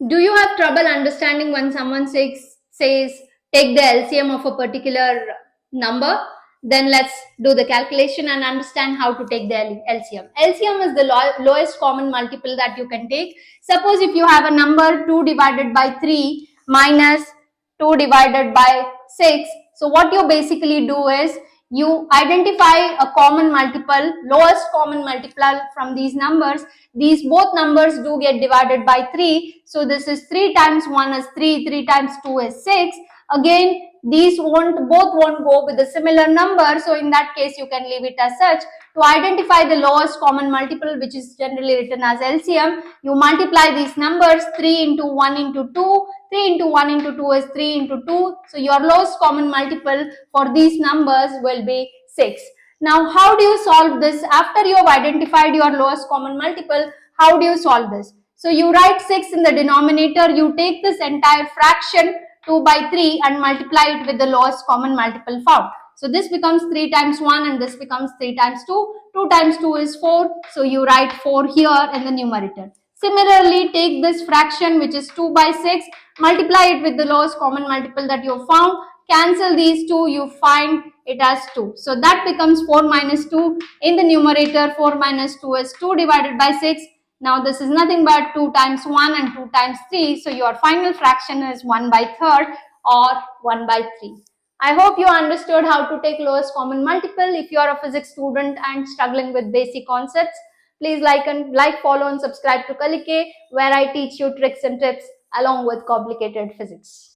Do you have trouble understanding when someone says take the LCM of a particular number? Then let's do the calculation and understand how to take the LCM. LCM is the lowest common multiple that you can take. Suppose if you have a number 2 divided by 3 minus 2 divided by 6. So what you basically do is you identify a common multiple, lowest common multiple from these numbers. These both numbers do get divided by 3. So this is 3 times 1 is 3, 3 times 2 is 6. Again, these both won't go with a similar number. So in that case, you can leave it as such. To identify the lowest common multiple, which is generally written as LCM, you multiply these numbers 3 into 1 into 2. 3 into 1 into 2 is 3 into 2. So your lowest common multiple for these numbers will be 6. Now, how do you solve this? After you have identified your lowest common multiple, how do you solve this? So you write 6 in the denominator. You take this entire fraction 2 by 3 and multiply it with the lowest common multiple found. So this becomes 3 times 1 and this becomes 3 times 2. 2 times 2 is 4. So you write 4 here in the numerator. Similarly, take this fraction which is 2 by 6, multiply it with the lowest common multiple that you found, cancel these two, you find it as 2. So that becomes 4 minus 2. In the numerator, 4 minus 2 is 2 divided by 6. Now this is nothing but 2 times 1 and 2 times 3. So your final fraction is 1 by 3rd or 1 by 3. I hope you understood how to take lowest common multiple. If you are a physics student and struggling with basic concepts, please like, follow and subscribe to Kalike, where I teach you tricks and tips along with complicated physics.